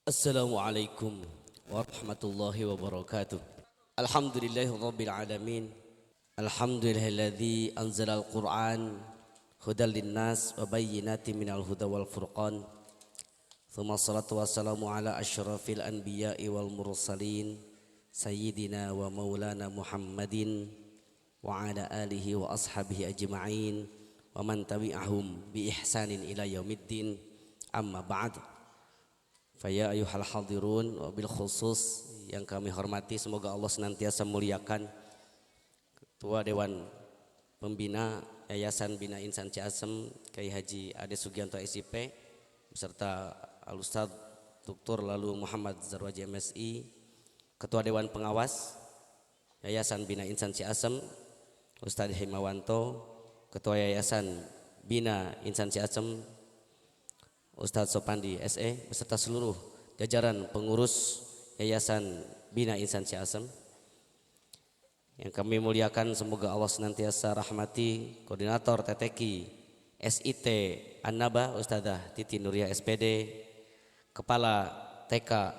Assalamualaikum warahmatullahi wabarakatuh. Alhamdulillahi rabbil alamin. Alhamdulillahilladzi anzalal Qur'an hudal linnas wa bayyinatin minal huda wal furqan. Tsumma shalatu wassalamu ala asyrafil anbiya'i wal mursalin sayyidina wa maulana Muhammadin wa ala alihi wa ashabihi ajma'in wa man tabi'ahum bi ihsanin ila yaumiddin. Amma ba'd. Faya ayuhal hadirun, wabil khusus yang kami hormati, semoga Allah senantiasa muliakan Ketua Dewan Pembina Yayasan Bina Insan Ciasem Kyai Haji Ade Sugianto SIP beserta Al-Ustaz Dr. Lalu Muhammad Zarwaji MSI, Ketua Dewan Pengawas Yayasan Bina Insan Ciasem Ustadz Himawanto, Ketua Yayasan Bina Insan Ciasem Ustadz Sopandi SE beserta seluruh jajaran pengurus Yayasan Bina Insan Ciasem yang kami muliakan, semoga Allah senantiasa rahmati Koordinator TTQ SIT An-Naba Ustadzah Titi Nuria SPD, Kepala TK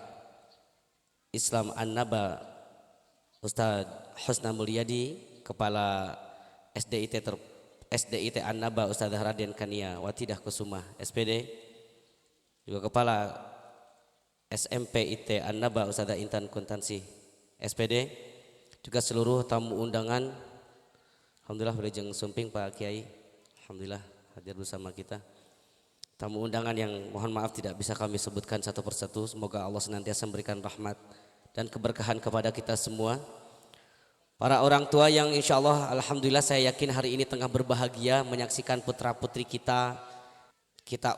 Islam An-Naba Ustadz Husna Mulyadi, Kepala SDIT An-Naba Ustadzah Raden Kania Watidah Kusuma SPD, juga Kepala SMP IT An-Naba Ustadzah Intan Kuntansi SPD, juga seluruh tamu undangan. Alhamdulillah berjeng sumping Pak Kiai, alhamdulillah hadir bersama kita. Tamu undangan yang mohon maaf tidak bisa kami sebutkan satu persatu. Semoga Allah senantiasa memberikan rahmat dan keberkahan kepada kita semua. Para orang tua yang insya Allah alhamdulillah saya yakin hari ini tengah berbahagia menyaksikan putra putri kita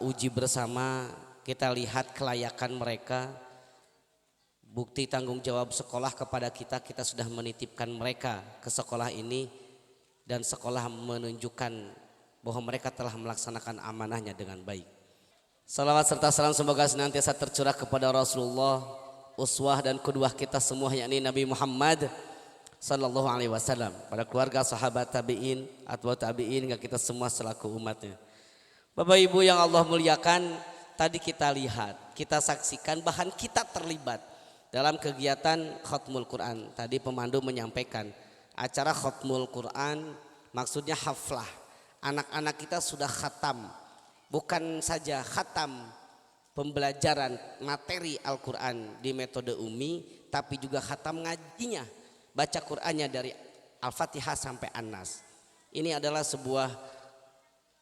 uji bersama. Kita lihat kelayakan mereka, bukti tanggung jawab sekolah kepada kita. Kita sudah menitipkan mereka ke sekolah ini dan sekolah menunjukkan bahwa mereka telah melaksanakan amanahnya dengan baik. Salawat serta salam semoga senantiasa tercurah kepada Rasulullah, uswah dan qudwah kita semua, yakni Nabi Muhammad sallallahu alaihi wasallam, pada keluarga, sahabat, tabi'in, atba'ut tabi'in, hingga kita semua selaku umatnya. Bapak Ibu yang Allah muliakan, tadi kita lihat, kita saksikan, bahkan kita terlibat dalam kegiatan Khatmul Quran. Tadi pemandu menyampaikan acara Khatmul Quran maksudnya haflah. Anak-anak kita sudah khatam, bukan saja khatam pembelajaran materi Al-Quran di metode Umi, tapi juga khatam ngajinya, baca Qurannya dari Al-Fatihah sampai An-Nas. Ini adalah sebuah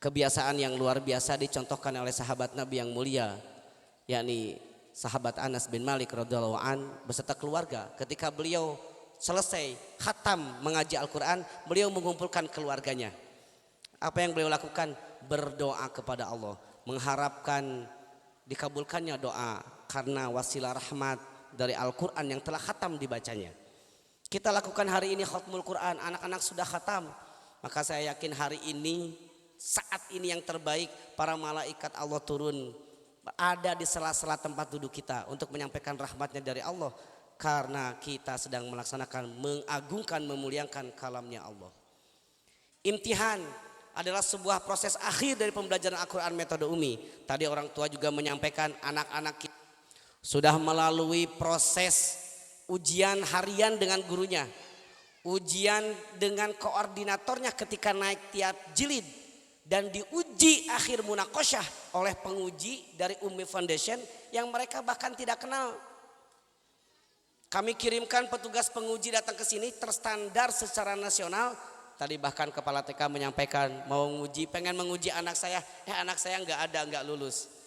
kebiasaan yang luar biasa dicontohkan oleh sahabat Nabi yang mulia, yakni sahabat Anas bin Malik radhiyallahu an beserta keluarga. Ketika beliau selesai khatam mengaji Al-Quran, beliau mengumpulkan keluarganya. Apa yang beliau lakukan? Berdoa kepada Allah, mengharapkan dikabulkannya doa karena wasilah rahmat dari Al-Quran yang telah khatam dibacanya. Kita lakukan hari ini khatmul Quran, anak-anak sudah khatam. Maka saya yakin hari ini, saat ini yang terbaik, para malaikat Allah turun ada di sela-sela tempat duduk kita untuk menyampaikan rahmatnya dari Allah, karena kita sedang melaksanakan, mengagungkan, memuliakan kalamnya Allah. Imtihan adalah sebuah proses akhir dari pembelajaran Al-Quran metode Umi. Tadi orang tua juga menyampaikan anak-anak kita sudah melalui proses ujian harian dengan gurunya, ujian dengan koordinatornya ketika naik tiap jilid, dan diuji akhir munakosyah oleh penguji dari Umi Foundation yang mereka bahkan tidak kenal. Kami kirimkan petugas penguji datang ke sini terstandar secara nasional. Tadi bahkan Kepala TK menyampaikan mau pengen menguji anak saya nggak lulus.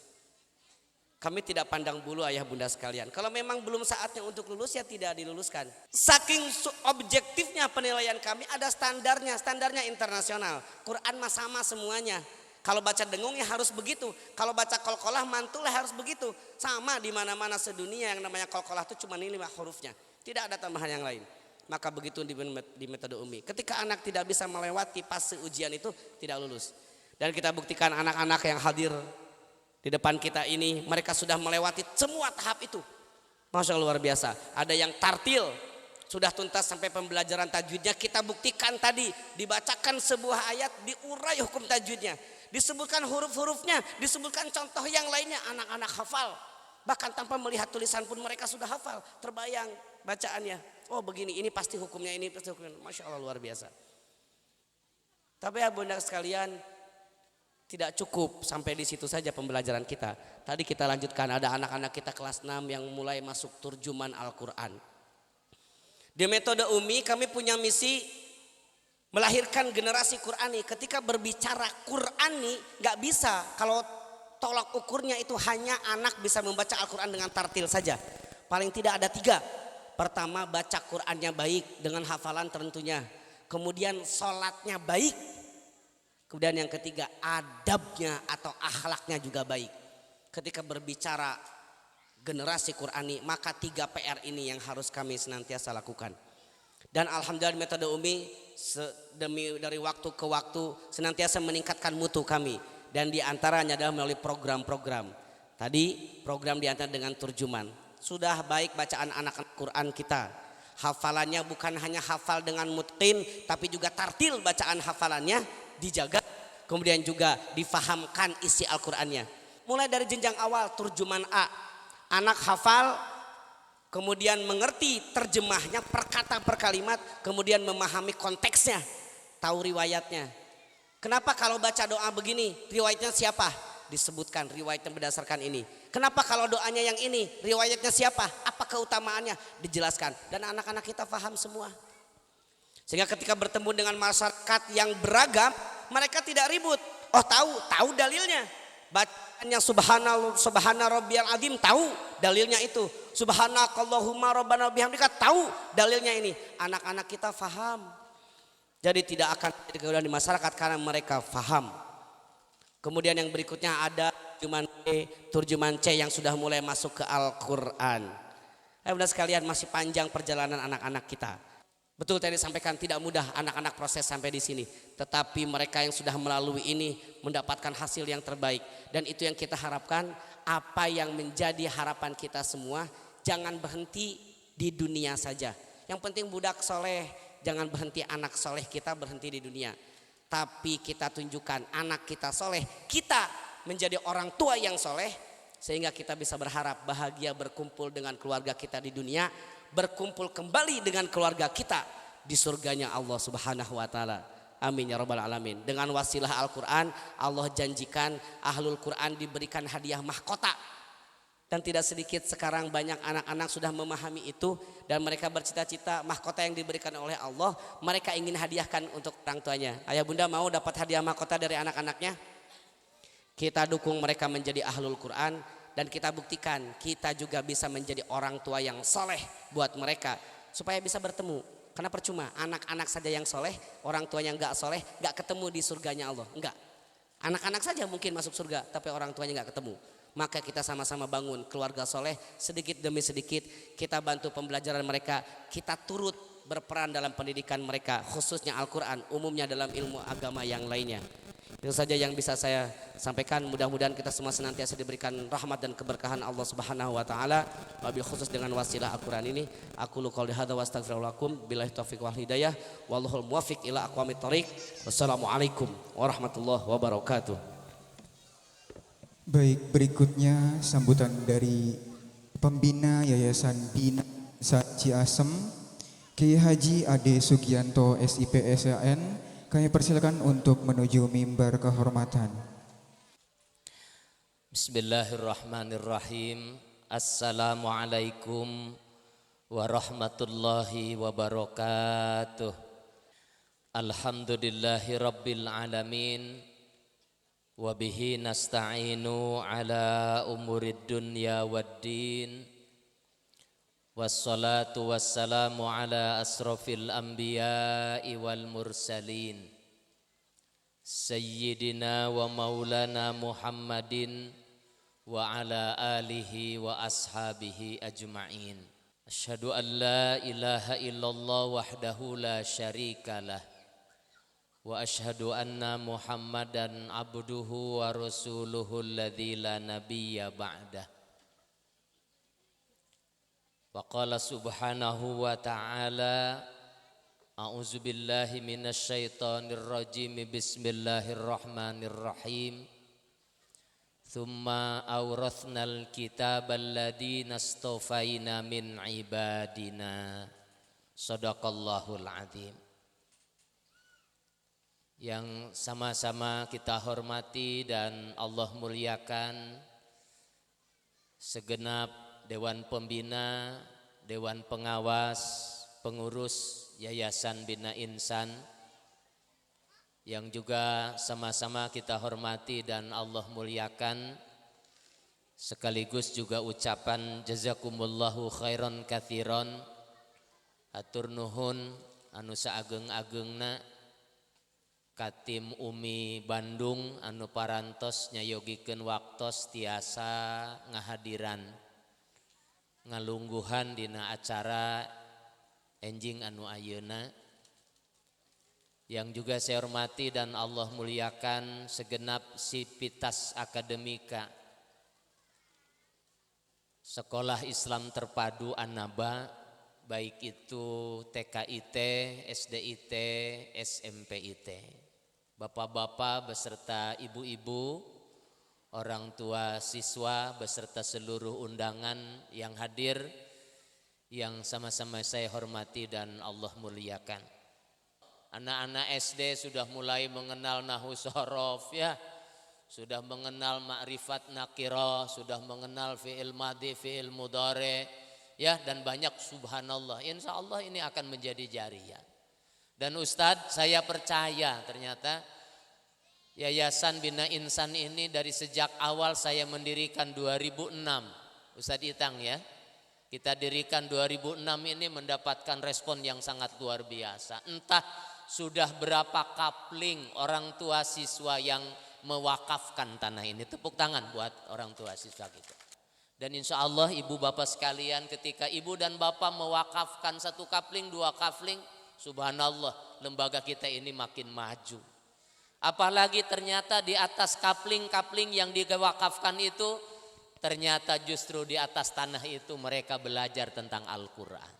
Kami tidak pandang bulu ayah bunda sekalian. Kalau memang belum saatnya untuk lulus ya tidak diluluskan. Saking objektifnya penilaian kami, ada standarnya internasional. Quran mah sama semuanya. Kalau baca dengung ya harus begitu. Kalau baca qalqalah mantul harus begitu. Sama di mana-mana sedunia, yang namanya qalqalah itu cuma 5 hurufnya. Tidak ada tambahan yang lain. Maka begitu di metode Umi. Ketika anak tidak bisa melewati fase ujian itu, tidak lulus. Dan kita buktikan anak-anak yang hadir di depan kita ini, mereka sudah melewati semua tahap itu. Masya Allah, luar biasa. Ada yang tartil, sudah tuntas sampai pembelajaran tajwidnya. Kita buktikan tadi, dibacakan sebuah ayat, diurai hukum tajwidnya, disebutkan huruf-hurufnya, disebutkan contoh yang lainnya, anak-anak hafal. Bahkan tanpa melihat tulisan pun mereka sudah hafal, terbayang bacaannya. Oh begini, ini pasti hukumnya, ini pasti hukumnya. Masya Allah, luar biasa. Tapi ya bunda sekalian, tidak cukup sampai di situ saja pembelajaran kita. Tadi kita lanjutkan, ada anak-anak kita kelas 6 yang mulai masuk turjuman Al-Quran. Di metode Umi kami punya misi melahirkan generasi Qurani. Ketika berbicara Qurani gak bisa kalau tolak ukurnya itu hanya anak bisa membaca Al-Quran dengan tartil saja. Paling tidak ada 3. Pertama, baca Qur'annya baik dengan hafalan tentunya. Kemudian sholatnya baik. Kemudian yang ketiga, adabnya atau akhlaknya juga baik. Ketika berbicara generasi Qur'ani, maka 3 PR ini yang harus kami senantiasa lakukan. Dan alhamdulillah metode Umi dari waktu ke waktu senantiasa meningkatkan mutu kami. Dan diantaranya adalah melalui program-program. Tadi program diantara dengan turjuman. Sudah baik bacaan anak-anak Quran kita. Hafalannya bukan hanya hafal dengan mutqin, tapi juga tartil bacaan hafalannya dijaga. Kemudian juga difahamkan isi Al-Qurannya. Mulai dari jenjang awal turjuman A. Anak hafal, kemudian mengerti terjemahnya per kata per kalimat, kemudian memahami konteksnya, tahu riwayatnya. Kenapa kalau baca doa begini, riwayatnya siapa? Disebutkan riwayatnya berdasarkan ini. Kenapa kalau doanya yang ini, riwayatnya siapa? Apa keutamaannya? Dijelaskan. Dan anak-anak kita paham semua. Sehingga ketika bertemu dengan masyarakat yang beragam, mereka tidak ribut. Oh tahu dalilnya. Bacaannya subhana rabbiyal azim, tahu dalilnya itu. Subhanakallahumma rabbana bihamdika, tahu dalilnya ini. Anak-anak kita paham. Jadi tidak akan terjadi kemudahan di masyarakat karena mereka paham. Kemudian yang berikutnya ada turjuman C yang sudah mulai masuk ke Al-Quran. Bunda sekalian, masih panjang perjalanan anak-anak kita. Betul tadi disampaikan tidak mudah anak-anak proses sampai di sini. Tetapi mereka yang sudah melalui ini mendapatkan hasil yang terbaik. Dan itu yang kita harapkan, apa yang menjadi harapan kita semua. Jangan berhenti di dunia saja. Yang penting budak soleh, jangan berhenti anak soleh kita berhenti di dunia. Tapi kita tunjukkan anak kita soleh, kita menjadi orang tua yang soleh. Sehingga kita bisa berharap bahagia berkumpul dengan keluarga kita di dunia. Berkumpul kembali dengan keluarga kita di surganya Allah subhanahu wa ta'ala. Amin ya rabbal alamin. Dengan wasilah Al-Quran, Allah janjikan ahlul Quran diberikan hadiah mahkota. Dan tidak sedikit sekarang banyak anak-anak sudah memahami itu. Dan mereka bercita-cita mahkota yang diberikan oleh Allah mereka ingin hadiahkan untuk orang tuanya. Ayah bunda mau dapat hadiah mahkota dari anak-anaknya? Kita dukung mereka menjadi ahlul Quran. Dan kita buktikan kita juga bisa menjadi orang tua yang soleh buat mereka. Supaya bisa bertemu. Karena percuma anak-anak saja yang soleh, orang tuanya enggak soleh, enggak ketemu di surganya Allah. Enggak. Anak-anak saja mungkin masuk surga tapi orang tuanya enggak ketemu. Maka kita sama-sama bangun keluarga soleh, sedikit demi sedikit kita bantu pembelajaran mereka, kita turut berperan dalam pendidikan mereka, khususnya Al-Quran, umumnya dalam ilmu agama yang lainnya. Itu saja yang bisa saya sampaikan. Mudah-mudahan kita semua senantiasa diberikan rahmat dan keberkahan Allah subhanahu wa ta'ala. Wabil khusus dengan wasilah Al-Quran ini, aku qouli hadza wa astaghfirullahaladzim billahi taufiq wal hidayah wallahul muwaffiq ila aqwamit thoriq. Wassalamualaikum warahmatullahi wabarakatuh. Baik, berikutnya sambutan dari Pembina Yayasan Bina Ciasem, Kiai Haji Ade Sugianto SIP SAN. Kami persilakan untuk menuju mimbar kehormatan. Bismillahirrahmanirrahim. Assalamualaikum warahmatullahi wabarakatuh. Alhamdulillahi rabbil alamin. Wabihi nasta'inu ala umurid dunya waddin. Wassalatu wassalamu ala asrafil anbiya'i wal mursalin Sayyidina wa maulana Muhammadin wa ala alihi wa ashabihi ajma'in. Asyhadu an la ilaha illallah wahdahu la syarikalah wa asyhadu anna Muhammadan abduhu wa rasuluhu alladzi la nabiyya ba'dah. Wa qala subhanahu wa ta'ala a'udzu billahi minasy syaithanir rajim bismillahirrahmanirrahim. Thumma awrathnal kitabal ladzina astafaina min ibadina. Shadaqallahul azim. Yang sama-sama kita hormati dan Allah muliakan segenap Dewan Pembina, Dewan Pengawas, pengurus Yayasan Bina Insan yang juga sama-sama kita hormati dan Allah muliakan, sekaligus juga ucapan jazakumullahu khairan katsiran, atur nuhun anu saageng-agengna Katim Umi Bandung anu parantos nyayogikeun waktos tiasa ngahadiran ngalungguhan dina acara enjing anu ayeuna. Yang juga saya hormati dan Allah muliakan segenap sivitas akademika Sekolah Islam Terpadu An-Naba, baik itu TKIT, SDIT, SMPIT. Bapak-bapak beserta ibu-ibu, orang tua siswa beserta seluruh undangan yang hadir, yang sama-sama saya hormati dan Allah muliakan. Anak-anak SD sudah mulai mengenal nahwu shorof ya, sudah mengenal ma'rifat nakirah, sudah mengenal fi'il madhi, fi'il mudhari ya, dan banyak subhanallah. Insya Allah ini akan menjadi jariyah. Dan Ustadz, saya percaya ternyata Yayasan Bina Insan ini dari sejak awal saya mendirikan 2006, Ustadz Itang ya, kita dirikan 2006 ini mendapatkan respon yang sangat luar biasa. Entah sudah berapa kapling orang tua siswa yang mewakafkan tanah ini. Tepuk tangan buat orang tua siswa kita. Dan insya Allah ibu bapak sekalian, ketika ibu dan bapak mewakafkan satu kapling, dua kapling, subhanallah lembaga kita ini makin maju. Apalagi ternyata di atas kapling-kapling yang diwakafkan itu, ternyata justru di atas tanah itu mereka belajar tentang Al-Quran.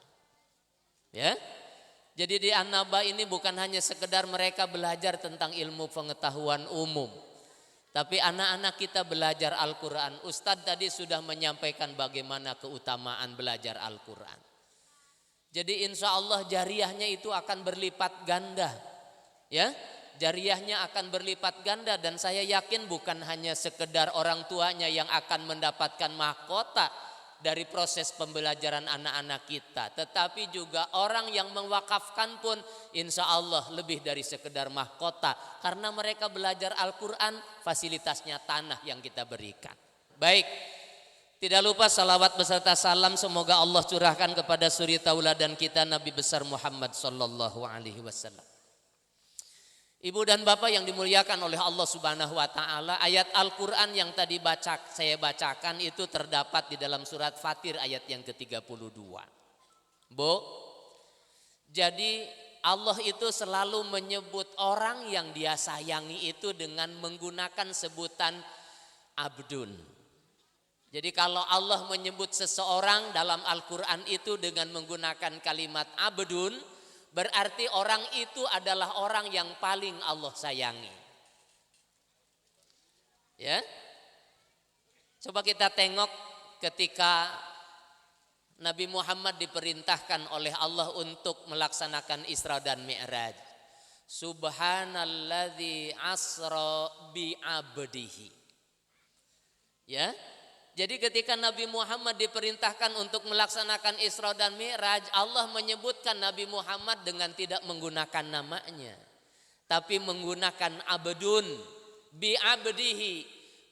Ya, jadi di An-Naba ini bukan hanya sekedar mereka belajar tentang ilmu pengetahuan umum, tapi anak-anak kita belajar Al-Quran. Ustadz tadi sudah menyampaikan bagaimana keutamaan belajar Al-Quran. Jadi insya Allah jariyahnya itu akan berlipat ganda. Ya, jariyahnya akan berlipat ganda, dan saya yakin bukan hanya sekedar orang tuanya yang akan mendapatkan mahkota dari proses pembelajaran anak-anak kita, tetapi juga orang yang mewakafkan pun insya Allah lebih dari sekedar mahkota, karena mereka belajar Al-Quran, fasilitasnya tanah yang kita berikan. Baik, tidak lupa salawat beserta salam semoga Allah curahkan kepada suri tauladan kita Nabi besar Muhammad sallallahu alaihi wasallam. Ibu dan bapak yang dimuliakan oleh Allah Subhanahu wa taala, ayat Al-Qur'an yang tadi saya bacakan itu terdapat di dalam surat Fatir ayat yang ke-32. Bu, jadi Allah itu selalu menyebut orang yang dia sayangi itu dengan menggunakan sebutan abdun. Jadi kalau Allah menyebut seseorang dalam Al-Qur'an itu dengan menggunakan kalimat abdun, berarti orang itu adalah orang yang paling Allah sayangi. Ya. Coba kita tengok ketika Nabi Muhammad diperintahkan oleh Allah untuk melaksanakan Isra dan Mi'raj. Subhanalladzi asra bi 'abdihi. Ya. Jadi ketika Nabi Muhammad diperintahkan untuk melaksanakan Isra dan Mi'raj, Allah menyebutkan Nabi Muhammad dengan tidak menggunakan namanya, tapi menggunakan abdun, bi abdihi,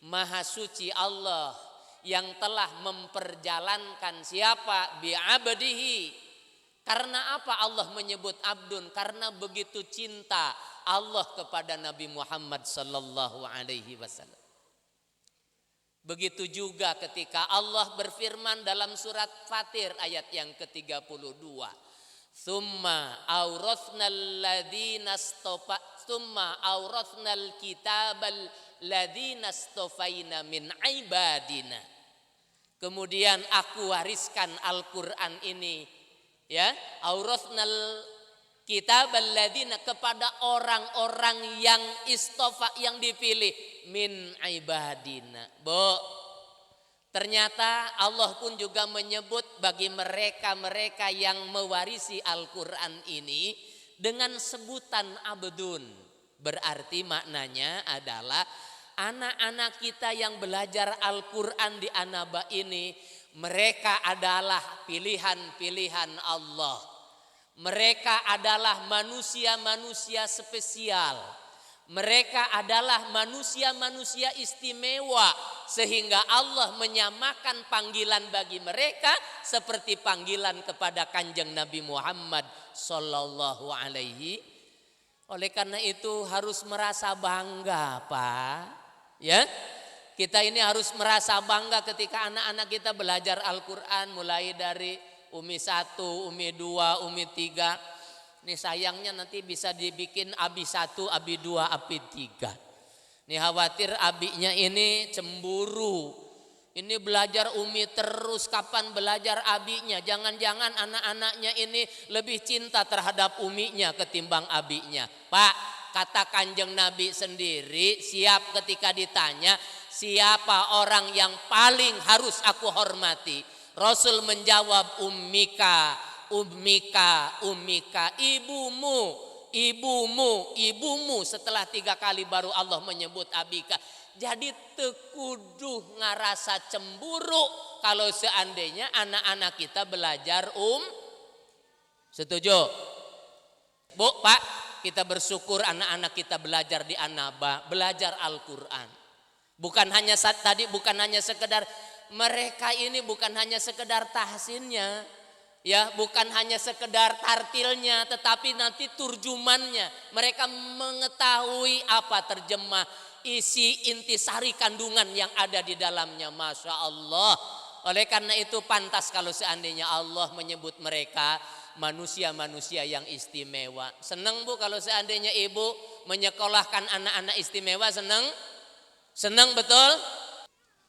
maha suci Allah yang telah memperjalankan siapa? Bi abdihi. Karena apa Allah menyebut abdun? Karena begitu cinta Allah kepada Nabi Muhammad sallallahu alaihi wasallam. Begitu juga ketika Allah berfirman dalam surat Fatir ayat yang ke-32. Tsumma awrathnal kitabal ladzina astafaina min ibadina. Kemudian aku wariskan Al-Qur'an ini ya, awrathnal Kitabal ladzina, kepada orang-orang yang istofa, yang dipilih, min ibadina. Bu, ternyata Allah pun juga menyebut bagi mereka-mereka yang mewarisi Al-Quran ini dengan sebutan abdun. Berarti maknanya adalah anak-anak kita yang belajar Al-Quran di An-Naba ini, mereka adalah pilihan-pilihan Allah. Mereka adalah manusia-manusia spesial. Mereka adalah manusia-manusia istimewa, sehingga Allah menyamakan panggilan bagi mereka seperti panggilan kepada Kanjeng Nabi Muhammad sallallahu alaihi. Oleh karena itu harus merasa bangga, Pak. Ya, kita ini harus merasa bangga ketika anak-anak kita belajar Al-Quran mulai dari Umi 1, Umi 2, Umi 3. Ini sayangnya nanti bisa dibikin Abi 1, Abi 2, Abi 3. Ini khawatir abinya ini cemburu. Ini belajar Umi terus, kapan belajar abinya? Jangan-jangan anak-anaknya ini lebih cinta terhadap uminya ketimbang abinya. Pak, kata Kanjeng Nabi sendiri, siap ketika ditanya, siapa orang yang paling harus aku hormati? Rasul menjawab, ummika, ummika, ummika, ibumu, ibumu, ibumu. Setelah 3 kali baru Allah menyebut abika. Jadi tekuduh ngarasa cemburu kalau seandainya anak-anak kita belajar Setuju? Bu, Pak, kita bersyukur anak-anak kita belajar di An-Naba, belajar Al-Quran. Bukan hanya sekedar, mereka ini bukan hanya sekedar tahsinnya, ya, bukan hanya sekedar tartilnya, tetapi nanti turjumannya. Mereka mengetahui apa terjemah, isi intisari kandungan yang ada di dalamnya. Masya Allah. Oleh karena itu pantas kalau seandainya Allah menyebut mereka manusia-manusia yang istimewa. Senang Bu kalau seandainya ibu menyekolahkan anak-anak istimewa? Senang betul?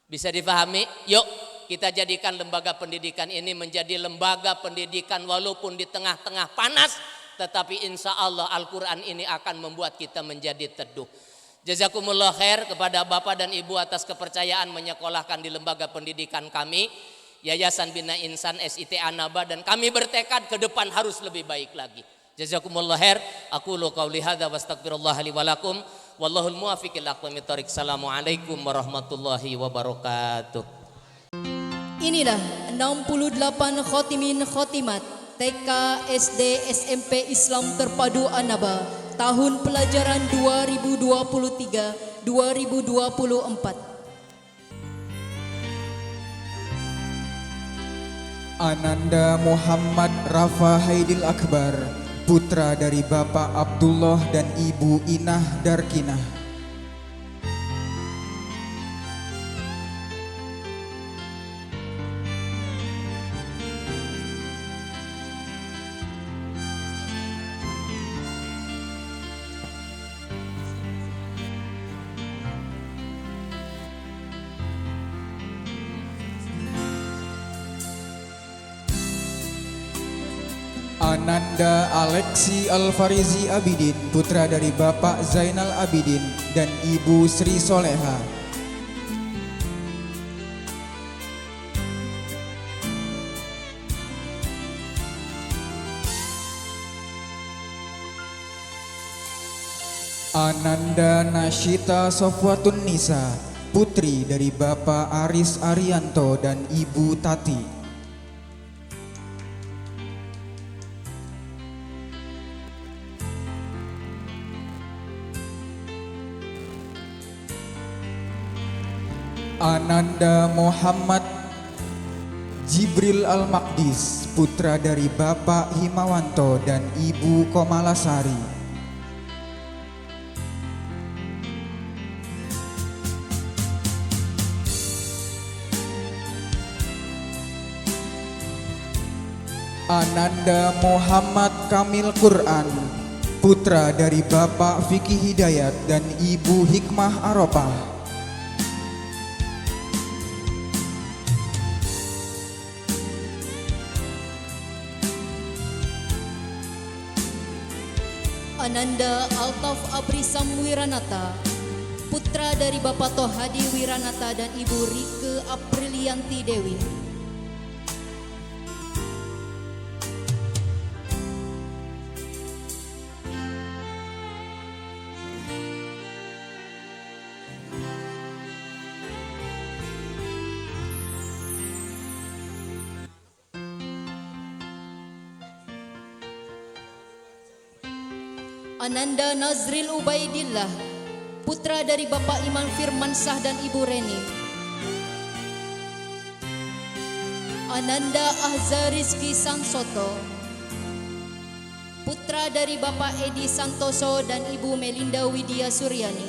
Bisa dipahami? Yuk kita jadikan lembaga pendidikan ini menjadi lembaga pendidikan walaupun di tengah-tengah panas, tetapi insya Allah Al-Quran ini akan membuat kita menjadi teduh. Jazakumullah khair kepada Bapak dan Ibu atas kepercayaan menyekolahkan di lembaga pendidikan kami, Yayasan Bina Insan SIT An-Naba, dan kami bertekad ke depan harus lebih baik lagi. Jazakumullah khair. Aqulu qauli hadza wa astaghfirullah li wa lakum. Wallahul muwaffiq ila aqwamit thoriq. Assalamualaikum warahmatullahi wabarakatuh. Inilah 68 khotimin khotimat TK SD SMP Islam Terpadu An-Naba tahun pelajaran 2023-2024. Ananda Muhammad Rafa Haidil Akbar, putra dari Bapak Abdullah dan Ibu Inah Darkinah. Ananda Alexi Alfarizi Abidin, putra dari Bapak Zainal Abidin dan Ibu Sri Soleha. Ananda Nashita Sofwatun Nisa, putri dari Bapak Aris Arianto dan Ibu Tati. Ananda Muhammad Jibril Al-Maqdis, putra dari Bapak Himawanto dan Ibu Komalasari. Ananda Muhammad Kamil Quran, putra dari Bapak Fikih Hidayat dan Ibu Hikmah Arofah. Ananda Altaf Abrisam Wiranata, putra dari Bapak Tohadi Wiranata dan Ibu Rike Aprilianti Dewi. Ananda Nazril Ubaidillah, putra dari Bapak Iman Firmansah dan Ibu Reni. Ananda Ahzarizki Sansoto, putra dari Bapak Edi Santoso dan Ibu Melinda Widya Suryani.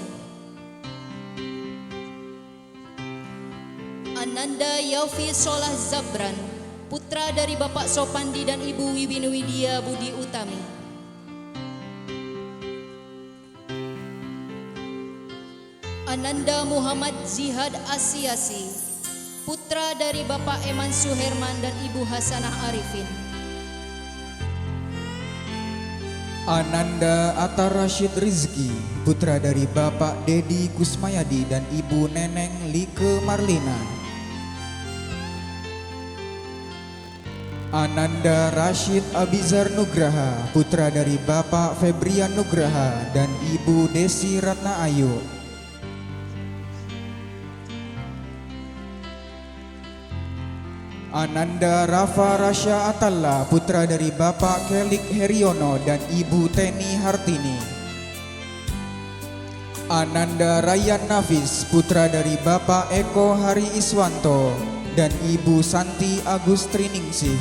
Ananda Yaufi Solah Zabran, putra dari Bapak Sopandi dan Ibu Wiwin Widya Budi Utami. Ananda Muhammad Zihad Asyasi, putra dari Bapak Eman Suherman dan Ibu Hasanah Arifin. Ananda Atta Rashid Rizki, putra dari Bapak Dedi Kusmayadi dan Ibu Neneng Like Marlina. Ananda Rashid Abizar Nugraha, putra dari Bapak Febrian Nugraha dan Ibu Desi Ratna Ayu. Ananda Rafa Rasya Atalla, putra dari Bapak Kelik Heriono dan Ibu Teni Hartini. Ananda Rayan Nafis, putra dari Bapak Eko Hari Iswanto dan Ibu Santi Agustriningsih.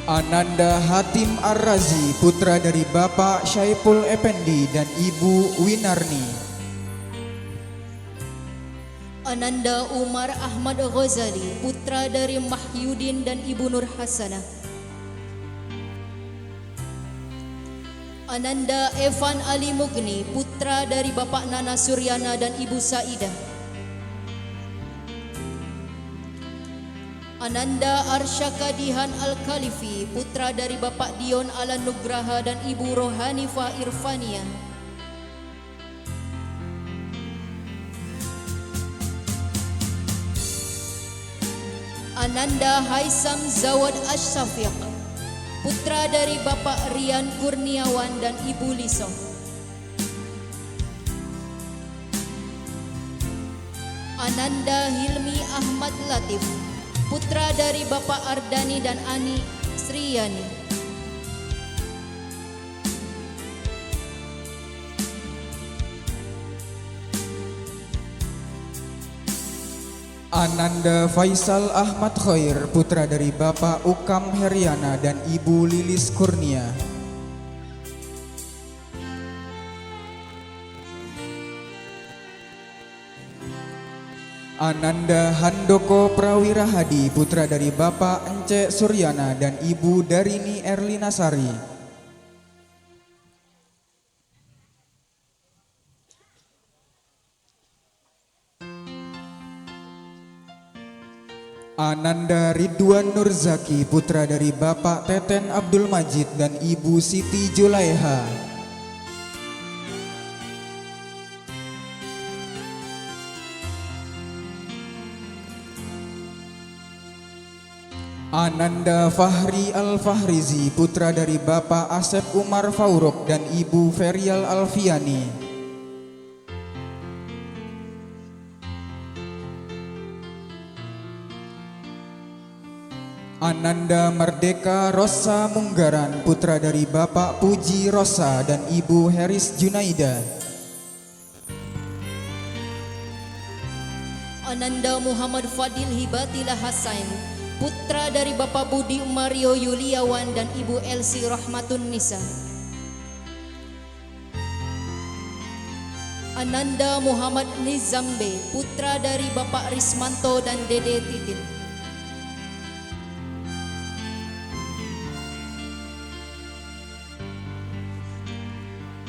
Ananda Hatim Ar-Razi, putra dari Bapak Syaiful Effendi dan Ibu Winarni. Ananda Umar Ahmad Ghazali, putra dari Mahyudin dan Ibu Nur Hasanah. Ananda Evan Ali Mugni, putra dari Bapak Nana Suryana dan Ibu Saidah. Ananda Arsyaka Dihan Al-Khalifi, putra dari Bapak Dion Alan Nugraha dan Ibu Rohanifah Irfania. Ananda Haisam Zawad Asyafiq, putra dari Bapak Rian Kurniawan dan Ibu Liso. Ananda Hilmi Ahmad Latif, putra dari Bapak Ardani dan Ani Sriyani. Ananda Faisal Ahmad Khair, putra dari Bapak Ukam Heriana dan Ibu Lilis Kurnia. Ananda Handoko Prawira Hadi, putra dari Bapak Ence Suryana dan Ibu Darini Erlinasari. Ananda Ridwan Nurzaki, putra dari Bapak Teten Abdul Majid dan Ibu Siti Julaiha. Ananda Fahri Al-Fahrizi, putra dari Bapak Asep Umar Fauruk dan Ibu Ferial Alfiani. Ananda Merdeka Rosa Munggaran, putra dari Bapak Puji Rosa dan Ibu Heris Junaida. Ananda Muhammad Fadil Hibatillah Hasain, putra dari Bapak Budi Mario Yuliawan dan Ibu Elsi Rahmatun Nisa. Ananda Muhammad Nizambe, putra dari Bapak Rismanto dan Dede Titin.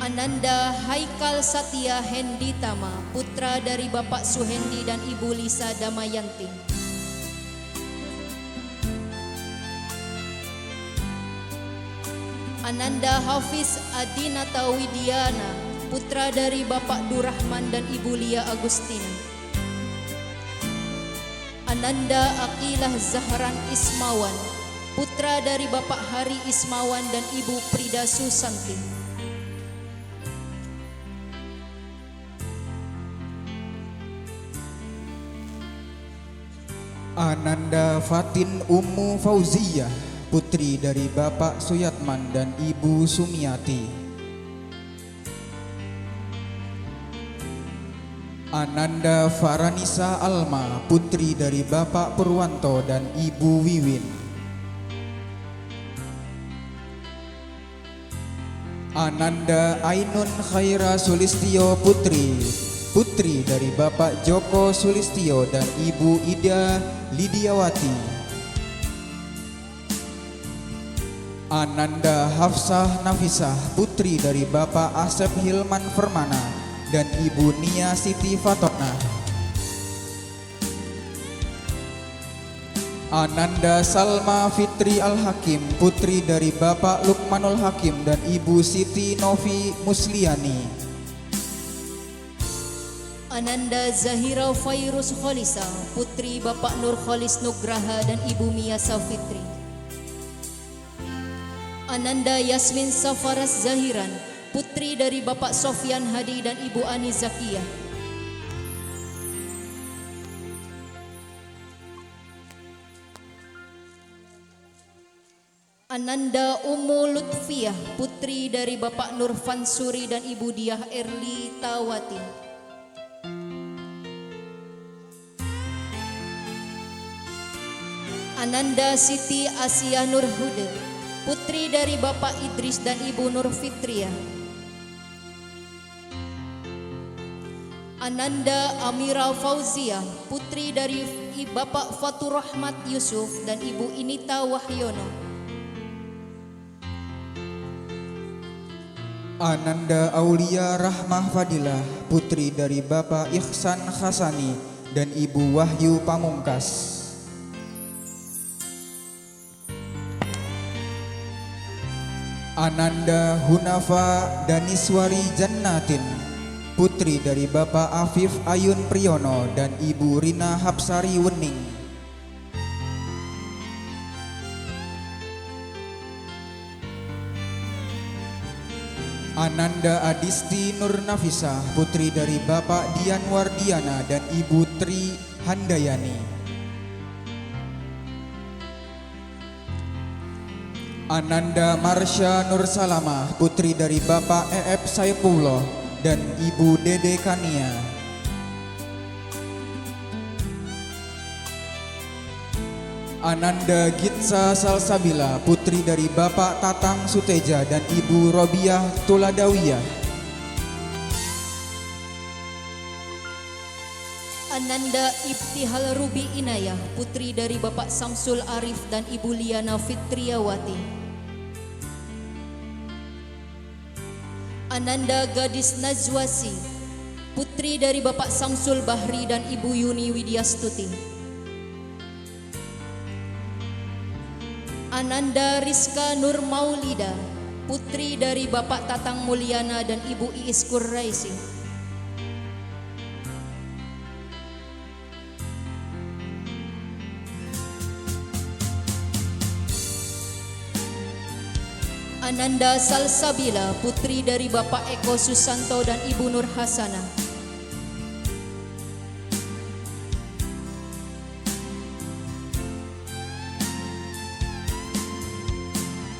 Ananda Haikal Satya Henditama, putra dari Bapak Suhendi dan Ibu Lisa Damayanti. Ananda Hafiz Adinata Widiana, putra dari Bapak Durrahman dan Ibu Lia Agustina. Ananda Aqilah Zahran Ismawan, putra dari Bapak Hari Ismawan dan Ibu Prida Susanti. Ananda Fatin Ummu Fauziyah, putri dari Bapak Suyatman dan Ibu Sumiati. Ananda Faranisa Alma, putri dari Bapak Purwanto dan Ibu Wiwin. Ananda Ainun Khaira Sulistyo putri dari Bapak Joko Sulistyo dan Ibu Ida Lidiawati. Ananda Hafsah Nafisah, putri dari Bapak Asep Hilman Fermana dan Ibu Nia Siti Fatona. Ananda Salma Fitri Al-Hakim, putri dari Bapak Lukmanul Hakim dan Ibu Siti Novi Musliani. Ananda Zahira Fairuz Khalisa, putri Bapak Nur Khalis Nugraha dan Ibu Mia Safitri. Ananda Yasmin Safaras Zahiran, putri dari Bapak Sofyan Hadi dan Ibu Ani Zakiyah. Ananda Ummu Lutfiyah, putri dari Bapak Nur Fansuri dan Ibu Diah Erli Tawati. Ananda Siti Asia Nur Huda, putri dari Bapak Idris dan Ibu Nur Fitriah. Ananda Amira Fauzia, putri dari Bapak Fatur Rahmat Yusuf dan Ibu Inita Wahyono. Ananda Aulia Rahmah Fadilah, putri dari Bapak Ihsan Khasani dan Ibu Wahyu Pamungkas. Ananda Hunafa Daniswari Jannatin, putri dari Bapak Afif Ayun Priyono dan Ibu Rina Hapsari Wening. Ananda Adisti Nur Nafisa, putri dari Bapak Dian Wardiana dan Ibu Tri Handayani. Ananda Marsha Nur Salama, putri dari Bapak E.F. Saifullah dan Ibu Dede Kania. Ananda Gitsa Salsabila, putri dari Bapak Tatang Suteja dan Ibu Robiah Tuladawiyah. Ananda Ibtihal Rubi Inayah, putri dari Bapak Samsul Arif dan Ibu Liana Fitriawati. Ananda Gadis Najwasi, putri dari Bapak Samsul Bahri dan Ibu Yuni Widyastuti. Ananda Rizka Nur Maulida, putri dari Bapak Tatang Mulyana dan Ibu Iis Quraisy. Ananda Salsabila, putri dari Bapak Eko Susanto dan Ibu Nur Hasanah.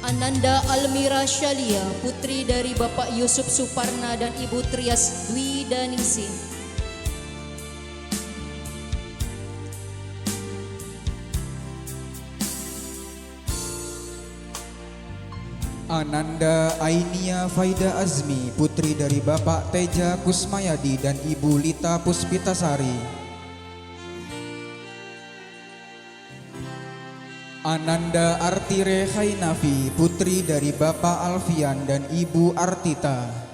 Ananda Almira Shalia, putri dari Bapak Yusuf Suparna dan Ibu Trias Dwi Danisi. Ananda Ainia Faida Azmi, putri dari Bapak Teja Kusmayadi dan Ibu Lita Puspitasari. Ananda Artire Khainafi, putri dari Bapak Alfian dan Ibu Artita.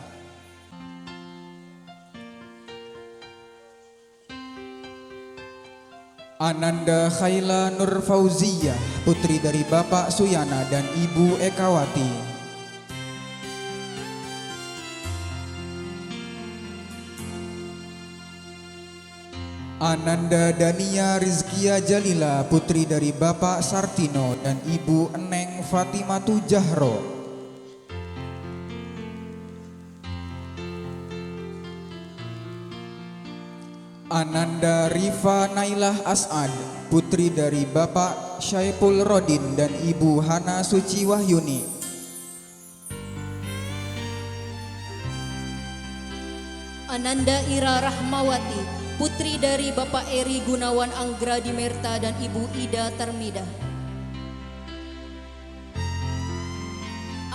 Ananda Khaila Nur Fauziyah, putri dari Bapak Suyana dan Ibu Ekawati. Ananda Dania Rizkia Jalila, putri dari Bapak Sartino dan Ibu Eneng Fatimatu Jahro. Ananda Rifa Nailah As'ad, putri dari Bapak Syaiful Rodin dan Ibu Hana Suci Wahyuni. Ananda Ira Rahmawati, putri dari Bapak Eri Gunawan Anggra Dimerta dan Ibu Ida Tarmida.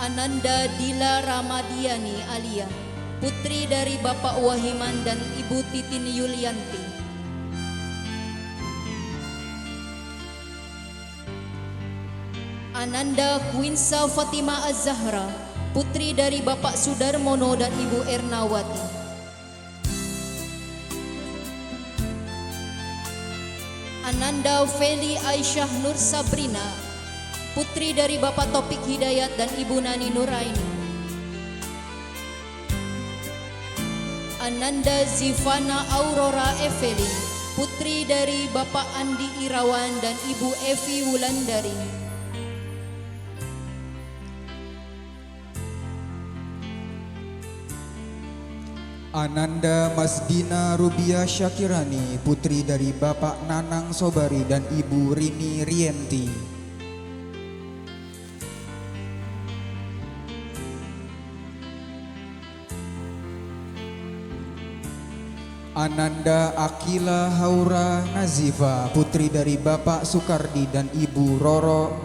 Ananda Dila Ramadiani Alia, putri dari Bapak Wahiman dan Ibu Titin Yulianti. Ananda Kwinsa Fatima Az-Zahra, putri dari Bapak Sudarmono dan Ibu Ernawati. Ananda Feli Aisyah Nur Sabrina, putri dari Bapak Topik Hidayat dan Ibu Nani Nuraini. Ananda Zivana Aurora Evelyn, putri dari Bapak Andi Irawan dan Ibu Evi Wulandari. Ananda Masdina Rubia Syakirani, putri dari Bapak Nanang Sobari dan Ibu Rini Rienti. Ananda Akila Haura Nazifa, putri dari Bapak Sukardi dan Ibu Roro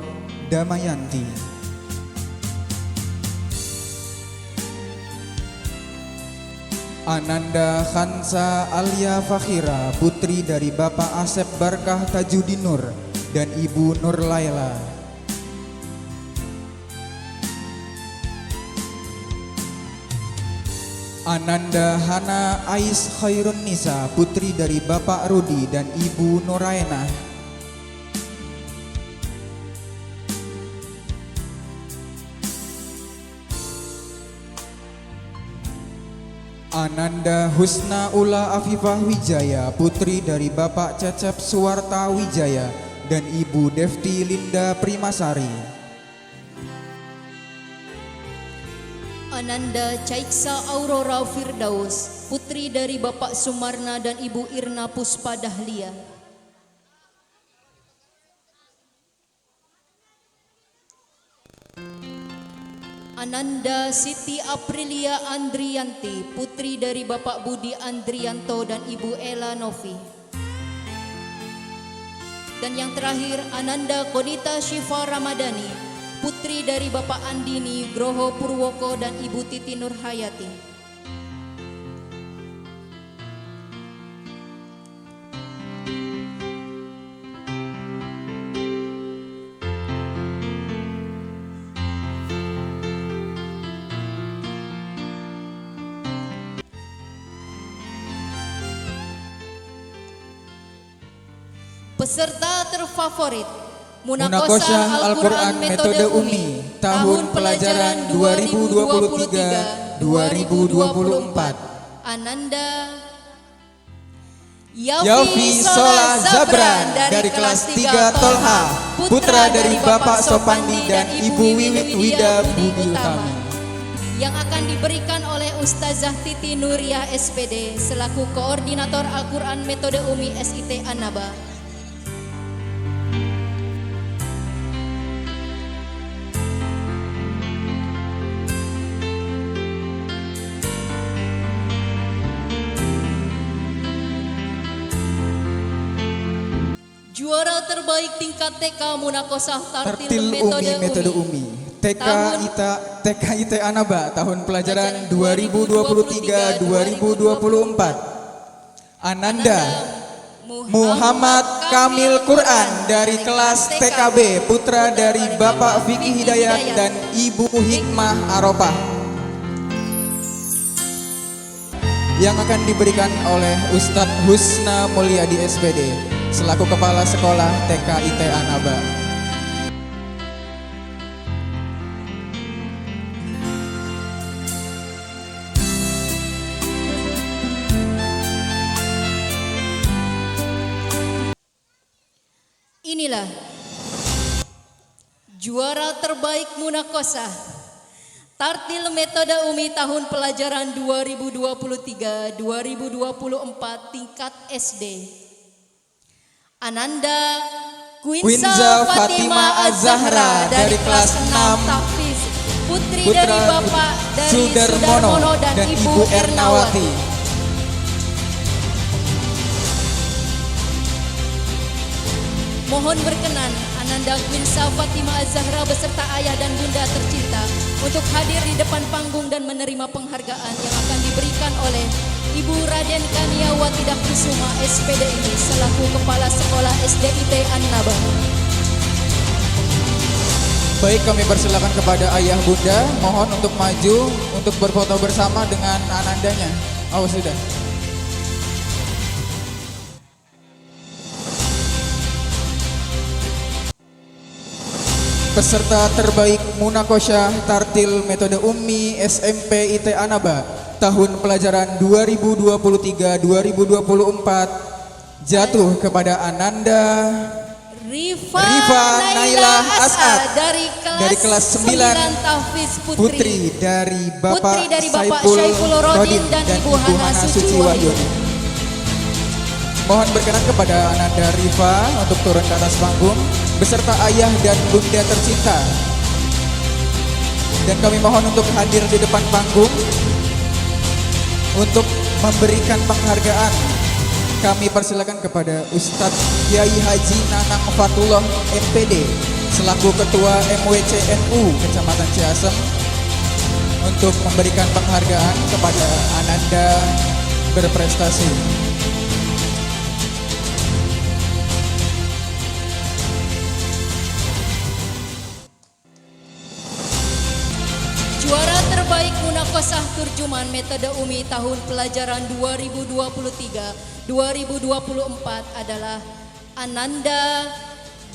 Damayanti. Ananda Khansa Alia Fakhira, putri dari Bapak Asep Barkah Tajudinur dan Ibu Nur Laila. Ananda Hana Ais Khairun Nisa, putri dari Bapak Rudi dan Ibu Nuraina. Ananda Husna Ula Afifah Wijaya, putri dari Bapak Cecep Suwarta Wijaya dan Ibu Devti Linda Primasari. Ananda Caiksa Aurora Firdaus, putri dari Bapak Sumarna dan Ibu Irna Puspa Dahlia. Ananda Siti Aprilia Andrianti, putri dari Bapak Budi Andrianto dan Ibu Ella Novi. Dan yang terakhir, Ananda Konita Syifa Ramadhani, putri dari Bapak Andini Groho Purwoko dan Ibu Titi Nurhayati. Peserta terfavorit Munakosyah Al-Quran Metode Umi tahun pelajaran 2023-2024. Ananda Yafi Sola Zabran dari kelas 3 Tolha, putra dari Bapak Sopandi dan Ibu Wiwit Wida Budi Utami, yang akan diberikan oleh Ustazah Titi Nuriyah SPD selaku Koordinator Al-Quran Metode Umi SIT Annaba. Juara terbaik tingkat TK Munakosyah Tartil Umi Metode Umi TK IT Annaba tahun pelajaran 2023-2024. Ananda Muhammad Kamil Quran dari kelas TKB, putra dari Bapak Fikih Hidayat dan Ibu Hikmah Arofah, yang akan diberikan oleh Ustadz Husna Mulyadi SPD selaku Kepala Sekolah TK IT Annaba. Inilah juara terbaik Munakosah Tartil Metode Umi tahun pelajaran 2023-2024 tingkat SD. Ananda Quinza Fatima Az-Zahra dari kelas 6 Tahfiz, putri dari Bapak dari Sudarmono dan Ibu Ernawati. Mohon berkenan Ananda Quinza Fatima Az-Zahra beserta ayah dan bunda tercinta untuk hadir di depan panggung dan menerima penghargaan yang akan diberikan oleh Ibu Raden Kania Watidah Kusuma SPDI selaku Kepala Sekolah SDIT Annaba. Baik, kami persilakan kepada ayah bunda, mohon untuk maju untuk berfoto bersama dengan Anandanya. Oh sudah. Peserta terbaik Munakosah Tartil Metode Ummi SMP IT Annaba tahun pelajaran 2023-2024 jatuh kepada Ananda Rifa Naila As'ad dari kelas 9 Tahfiz putri dari Bapak Saiful Rodin dan Ibu Hana Suci Wahyu. Mohon berkenan kepada Ananda Rifa untuk turun ke atas panggung beserta ayah dan bunda tercinta. Dan kami mohon untuk hadir di depan panggung untuk memberikan penghargaan. Kami persilakan kepada Ustadz Kiai Haji Nanang Fatullah MPD selaku Ketua MWCNU Kecamatan Ciasem untuk memberikan penghargaan kepada Ananda berprestasi. Juara terbaik Munakosah Turjuman Metode Umi tahun pelajaran 2023-2024 adalah Ananda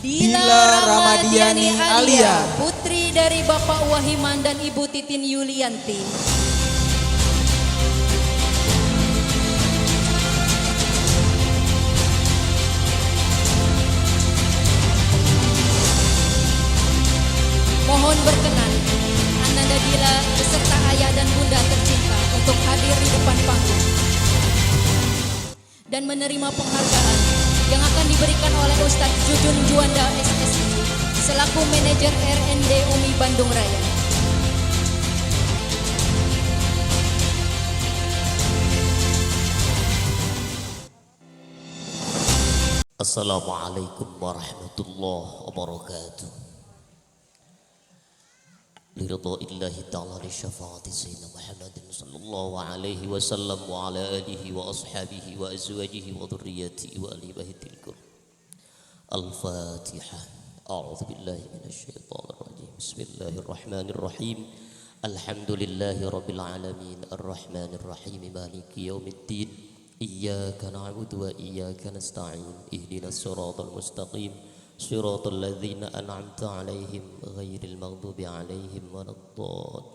Dila Ramadiani Alia, putri dari Bapak Wahiman dan Ibu Titin Yulianti. Mohon berkenan Ananda Dila beserta ayah dan bunda tercinta untuk hadir di depan panggung dan menerima penghargaan yang akan diberikan oleh Ustadz Jujun Juanda SSI selaku manajer RND Umi Bandung Raya. Assalamualaikum warahmatullahi wabarakatuh. Liridha'illahi ta'ala li syafaati sayyidina Muhammadin sallallahu alaihi wasallam wa ala alihi wa ashabihi wa azwajihi wa dhurriyyatihi wa ali baitil kuram. Al-Fatihah. A'udzu billahi minasy syaithanir rajim. Bismillahirrahmanirrahim. Alhamdulillahi rabbil alamin arrahmanir rahim maliki yaumiddin. Iyyaka na'budu wa iyyaka nasta'in. Ihdinas siratal mustaqim. صراط الذين أنعمت عليهم غير المغضوب عليهم ولا الضالين.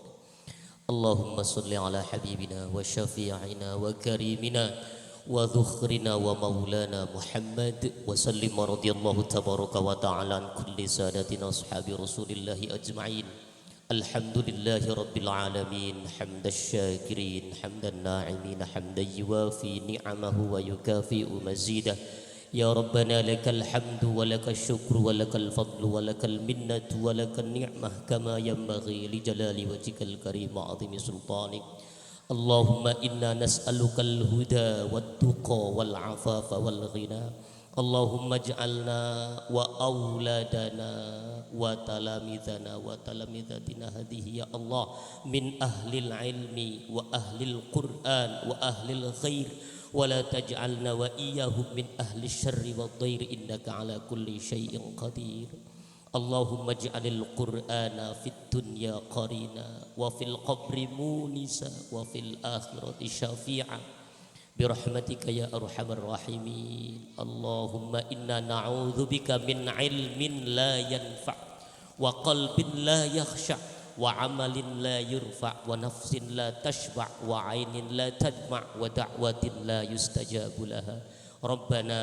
اللهم صل على حبيبنا وشفيعنا وكريمنا وذخرنا ومولانا محمد وسلم رضي الله تبارك وتعالى عن كل سادتنا أصحاب رسول الله أجمعين. الحمد لله رب العالمين حمد الشاكرين حمد الناعمين حمدا يوافي نعمه ويكافئ مزيده. يا ربنا لك الحمد ولك الشكر ولك الفضل ولك المنة ولك النعمة كما ينبغي لجلال وجهك الكريم وعظيم سلطانك. اللهم إنا نسألك الهدى والتقى والعفاف والغنى. اللهم اجعلنا وأولادنا وتلاميذنا وتلاميذاتنا هذه يا الله من أهل العلم وأهل القرآن وأهل الخير ولا تجعلنا وإياهم من أهل الشر والضير إنك على كل شيء قدير. اللهم اجعل القرآن في الدنيا قرينا وفي القبر مونسا وفي الآخرة شفيعا برحمتك يا أرحم الراحمين. اللهم إنا نعوذ بك من علم لا ينفع وقلب لا يخشع وعمل لا يرفع ونفس لا تشبع وعين لا تدمع ودعوة لا يستجاب لها. ربنا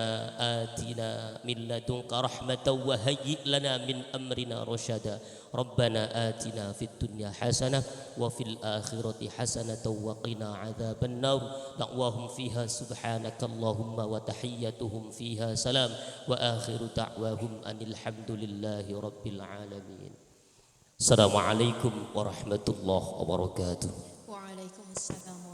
آتنا من لدنك رحمة وهيئ لنا من أمرنا رشدا ربنا آتنا في الدنيا حسنة وفي الآخرة حسنة وقنا عذاب النار دعواهم فيها سبحانك اللهم وتحيتهم فيها سلام وآخر دعواهم أن الحمد لله رب العالمين. السلام عليكم ورحمة الله وبركاته. Waalaikumsalam